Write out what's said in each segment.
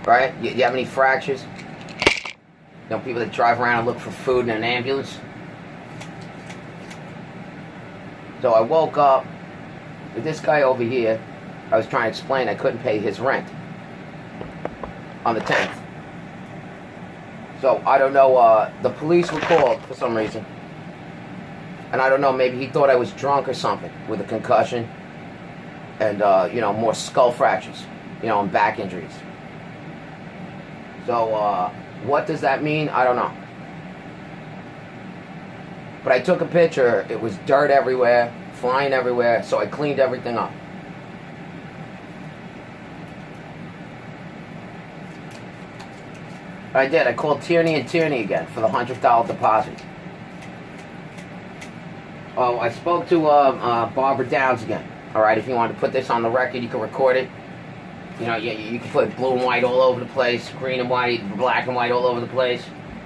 right? You have any fractures? You know, people that drive around and look for food in an ambulance. So I woke up with this guy over here. I was trying to explain I couldn't pay his rent on the 10th. So I don't know, the police were called for some reason. And I don't know, maybe he thought I was drunk or something with a concussion. And, you know, more skull fractures, you know, and back injuries. So, what does that mean? I don't know. But I took a picture. It was dirt everywhere, flying everywhere, so I cleaned everything up. I did. I called Tierney & Tierney again for the $100 deposit. Oh, I spoke to Barbara Downes again. All right, if you want to put this on the record, you can record it. You know, you can put blue and white all over the place, green and white, black and white all over the place,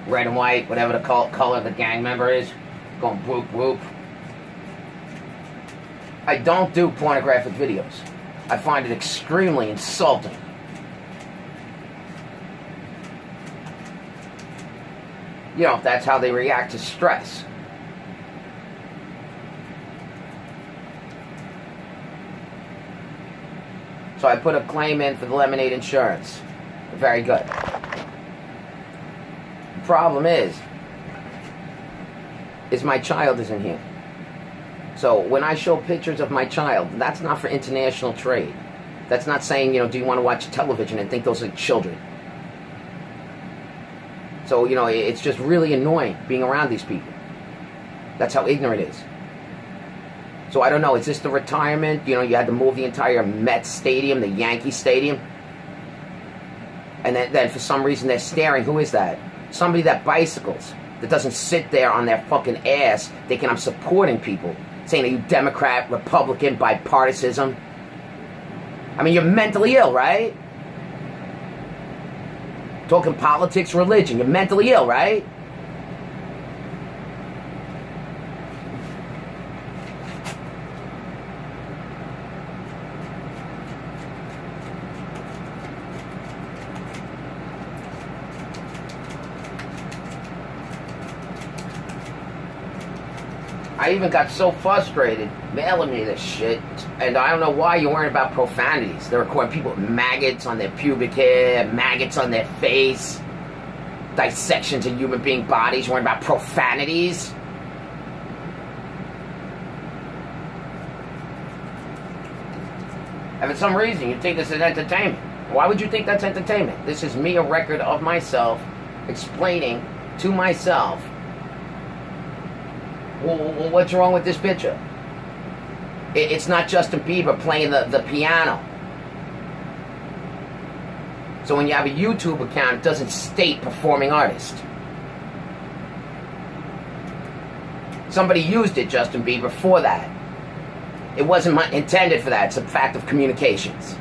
red and white, whatever the color the gang member is, going whoop whoop. I don't do pornographic videos. I find it extremely insulting. You know, that's how they react to stress. So I put a claim in for the Lemonade insurance. Very good. The problem is my child isn't here. So when I show pictures of my child, that's not for international trade. That's not saying, you know, do you want to watch television and think those are children? So, you know, it's just really annoying being around these people. That's how ignorant it is. So I don't know, is this the retirement? You know, you had to move the entire Mets stadium, the Yankee stadium. And then for some reason they're staring. Who is that? Somebody that bicycles, that doesn't sit there on their fucking ass thinking I'm supporting people. Saying, are you Democrat, Republican, bipartisan? I mean, you're mentally ill, right? Talking politics, religion. You're mentally ill, right? I even got so frustrated mailing me this shit, and I don't know why you're worrying about profanities. They're recording people with maggots on their pubic hair, maggots on their face, dissections of human being bodies, worrying about profanities. And for some reason, you think this is entertainment. Why would you think that's entertainment? This is me, a record of myself, explaining to myself, well, what's wrong with this picture? It's not Justin Bieber playing the piano. So when you have a YouTube account, it doesn't state performing artist. Somebody used it, Justin Bieber, for that. It wasn't intended for that. It's a fact of communications.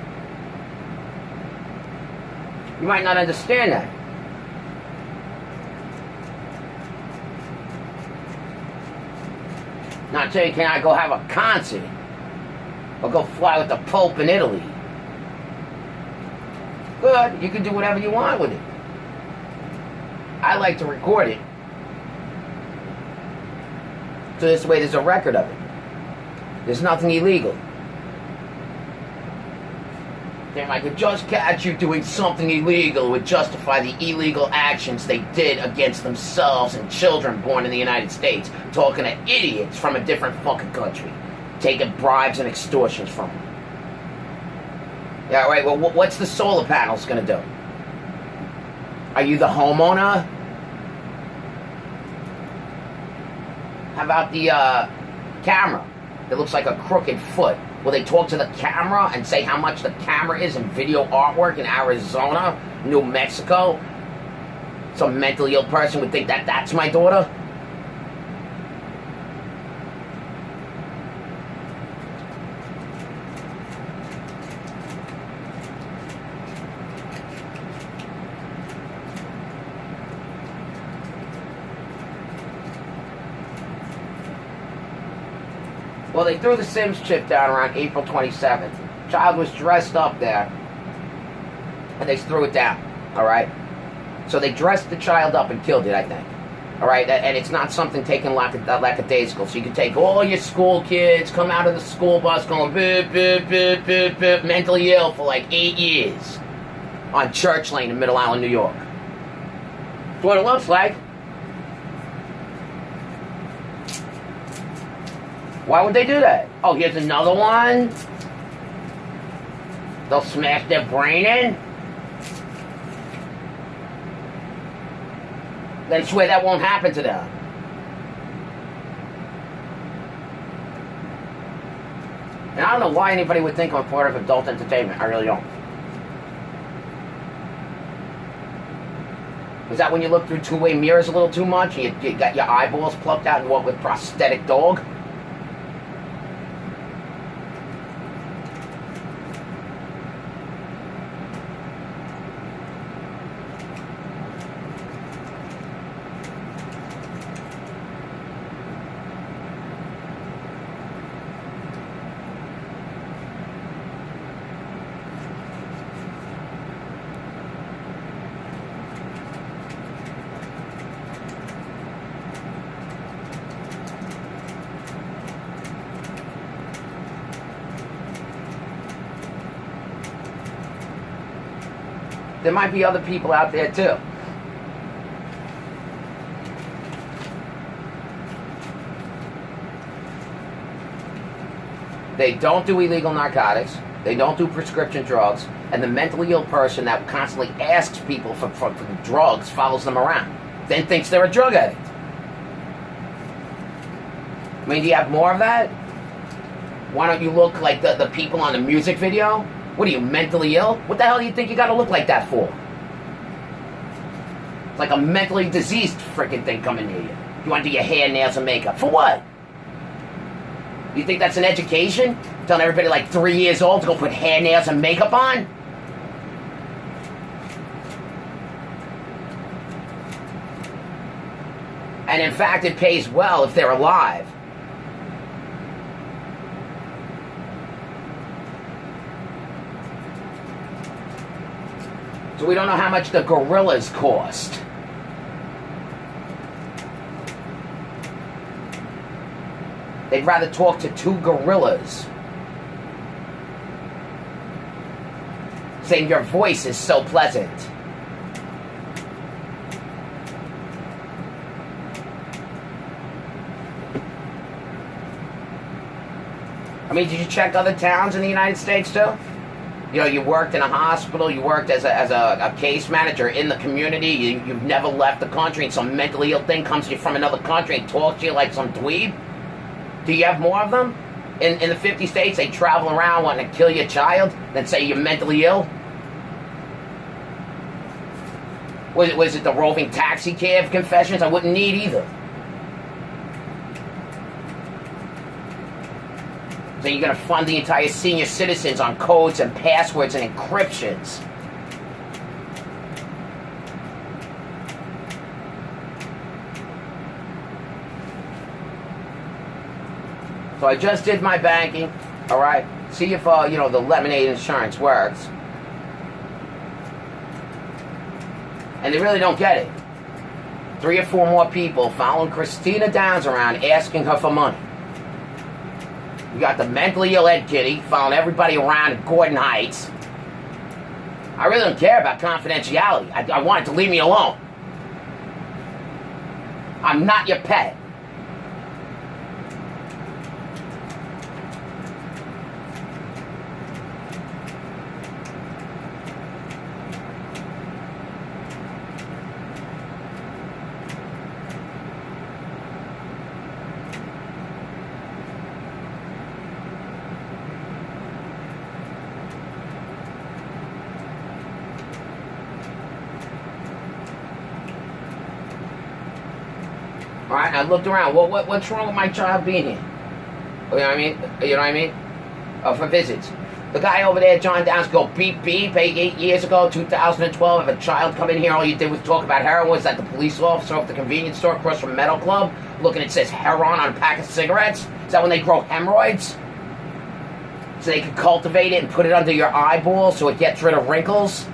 You might not understand that. Now I tell you, can I go have a concert? Or go fly with the Pope in Italy? Good, you can do whatever you want with it. I like to record it. So this way there's a record of it. There's nothing illegal. Then I could just catch you doing something illegal would justify the illegal actions they did against themselves and children born in the United States, talking to idiots from a different fucking country, taking bribes and extortions from them. Yeah, right, well, what's the solar panels gonna do? Are you the homeowner? How about the camera that looks like a crooked foot? Will they talk to the camera and say how much the camera is in video artwork in Arizona, New Mexico? Some mentally ill person would think that that's my daughter? Well, they threw the Sims chip down around April 27th. Child was dressed up there, and they threw it down. All right? So they dressed the child up and killed it, I think. All right? And it's not something taken lackadaisical. So you can take all your school kids, come out of the school bus going, beep, beep, beep, beep, beep, mentally ill for like 8 years on Church Lane in Middle Island, New York. That's what it looks like. Why would they do that? Oh, here's another one. They'll smash their brain in. They swear that won't happen to them. And I don't know why anybody would think I'm part of adult entertainment. I really don't. Is that when you look through two-way mirrors a little too much? You got your eyeballs plucked out and what with prosthetic dog? There might be other people out there too. They don't do illegal narcotics. They don't do prescription drugs. And the mentally ill person that constantly asks people for drugs follows them around. Then thinks they're a drug addict. I mean, do you have more of that? Why don't you look like the people on the music video? What are you, mentally ill? What the hell do you think you gotta look like that for? It's like a mentally diseased freaking thing coming near you. You want to do your hair, nails, and makeup. For what? You think that's an education? Telling everybody like 3 years old to go put hair, nails, and makeup on? And in fact, it pays well if they're alive. So we don't know how much the gorillas cost. They'd rather talk to 2 gorillas. Saying your voice is so pleasant. I mean, did you check other towns in the United States too? You know, you worked in a hospital, you worked as a case manager in the community, you've never left the country, and some mentally ill thing comes to you from another country and talks to you like some dweeb? Do you have more of them? In the 50 states, they travel around wanting to kill your child, then say you're mentally ill? Was it the roving taxi cab confessions? I wouldn't need either. So you're going to fund the entire senior citizens on codes and passwords and encryptions. So I just did my banking, all right? See if, the Lemonade insurance works. And they really don't get it. 3 or 4 more people following Christina Downes around asking her for money. You got the mentally ill Ed Kitty following everybody around in Gordon Heights. I really don't care about confidentiality. I want it to leave me alone. I'm not your pet. All right, I looked around. What's wrong with my child being here? You know what I mean? You know what I mean? For visits. The guy over there, John Downes, go beep beep. 8 years ago, 2012, if a child come in here, all you did was talk about heroin. Was that the police officer off the convenience store across from Metal Club? Looking, it says heroin on a pack of cigarettes? Is that when they grow hemorrhoids? So they can cultivate it and put it under your eyeball so it gets rid of wrinkles?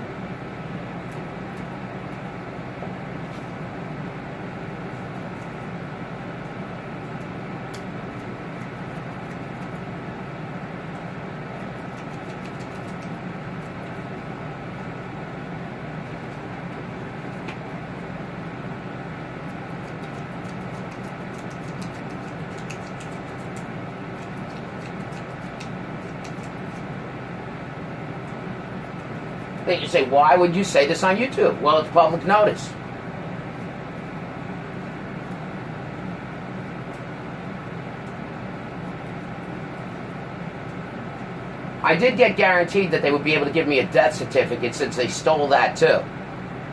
Then you say, why would you say this on YouTube? Well, it's public notice. I did get guaranteed that they would be able to give me a death certificate since they stole that too.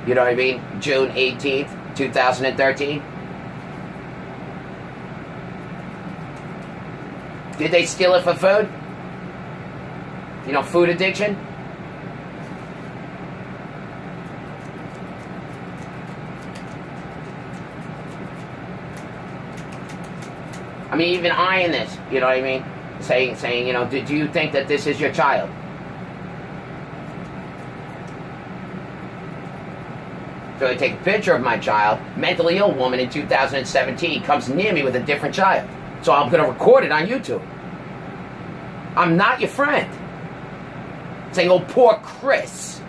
You know what I mean? June 18th, 2013. Did they steal it for food? You know, food addiction? I mean, even eyeing this, you know what I mean? Saying, you know, do you think that this is your child? So they take a picture of my child, mentally ill woman in 2017, comes near me with a different child. So I'm going to record it on YouTube. I'm not your friend. Saying, oh, poor Chris.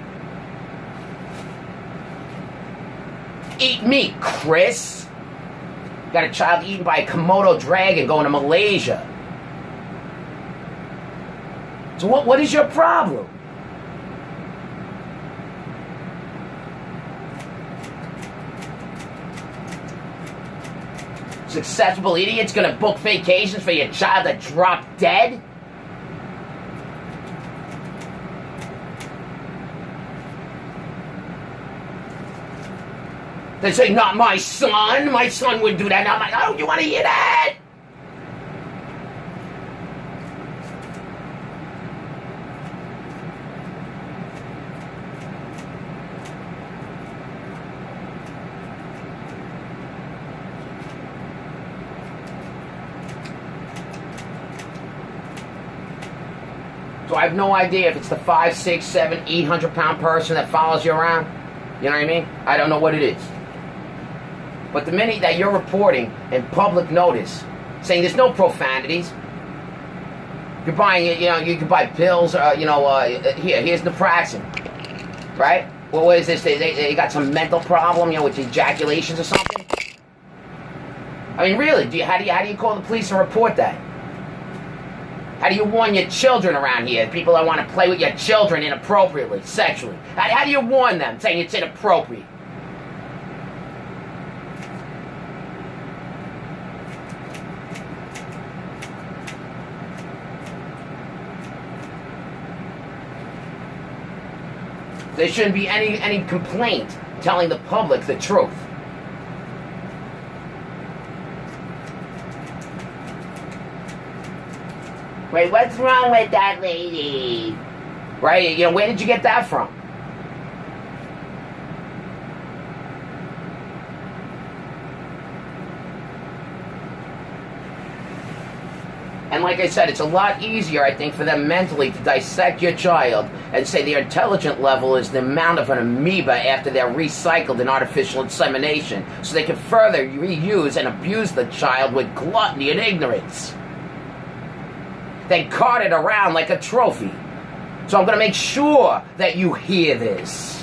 Eat me, Chris. Got a child eaten by a Komodo dragon going to Malaysia. So what is your problem? Successful idiot's gonna book vacations for your child that dropped dead? They say, not my son. My son would do that. And I'm like, oh, you want to hear that? So I have no idea if it's the 5, 6, 7, 800-pound person that follows you around. You know what I mean? I don't know what it is. But the minute that you're reporting in public notice, saying there's no profanities, you're buying, you know, you can buy pills, here's naproxen, right? Well, what is this? They got some mental problem, you know, with ejaculations or something. I mean, really? How do you call the police and report that? How do you warn your children around here? People that want to play with your children inappropriately, sexually. How do you warn them, saying it's inappropriate? There shouldn't be any complaint telling the public the truth. Wait, what's wrong with that lady? Right? You know, where did you get that from? And like I said, it's a lot easier, I think, for them mentally to dissect your child and say their intelligence level is the amount of an amoeba after they're recycled in artificial insemination, so they can further reuse and abuse the child with gluttony and ignorance. Then cart it around like a trophy. So I'm going to make sure that you hear this.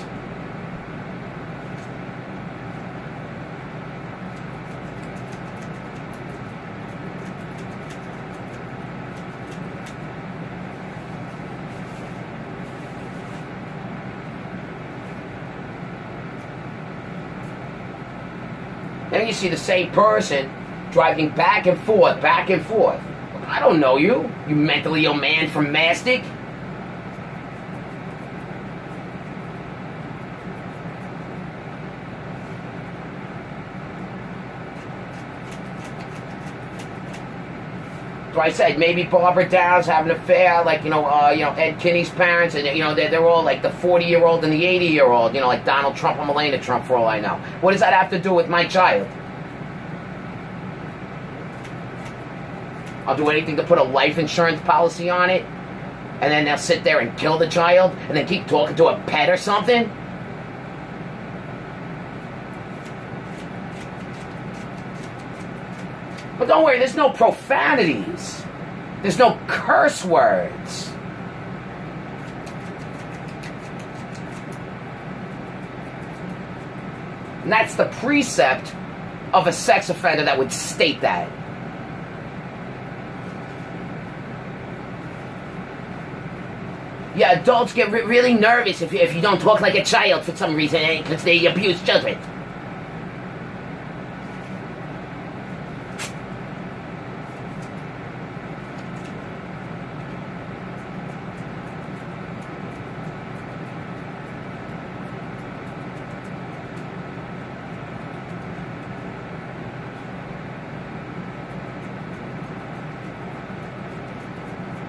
Then you see the same person driving back and forth, back and forth. I don't know you, you mentally ill man from Mastic. So I said maybe Barbara Downes having an affair, like Ed Kinney's parents, and they're all like the 40-year-old and the 80-year-old, like Donald Trump and Melania Trump, for all I know. What does that have to do with my child? I'll do anything to put a life insurance policy on it, and then they'll sit there and kill the child, and then keep talking to a pet or something? But don't worry, there's no profanities. There's no curse words. And that's the precept of a sex offender that would state that. Yeah, adults get really nervous if you don't talk like a child for some reason, because they abuse children.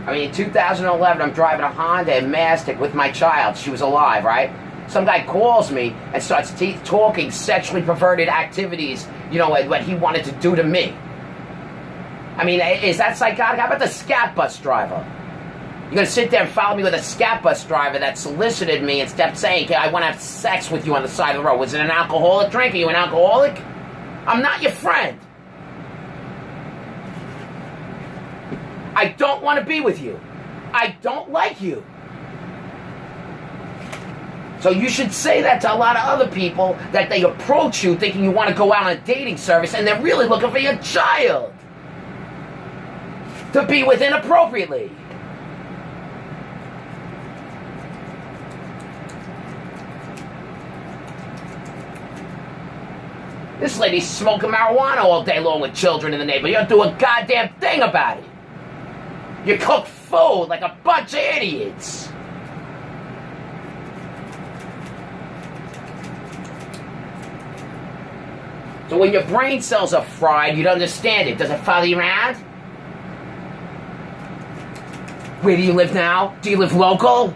I mean, in 2011, I'm driving a Honda in Mastic with my child. She was alive, right? Some guy calls me and starts talking sexually perverted activities, you know, what he wanted to do to me. I mean, is that psychotic? How about the scat bus driver? You're going to sit there and follow me with a scat bus driver that solicited me and kept saying, I want to have sex with you on the side of the road. Was it an alcoholic drink? Are you an alcoholic? I'm not your friend. I don't want to be with you. I don't like you. So you should say that to a lot of other people, that they approach you thinking you want to go out on a dating service and they're really looking for your child to be with inappropriately. This lady's smoking marijuana all day long with children in the neighborhood. You don't do a goddamn thing about it. You cook food like a bunch of idiots. So when your brain cells are fried, you'd understand it. Does it follow you around? Where do you live now? Do you live local?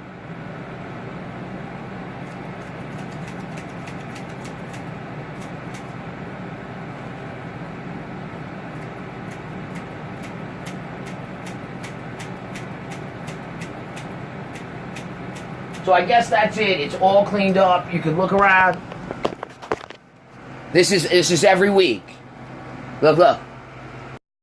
So I guess that's it. It's all cleaned up. You can look around. This is every week. Look.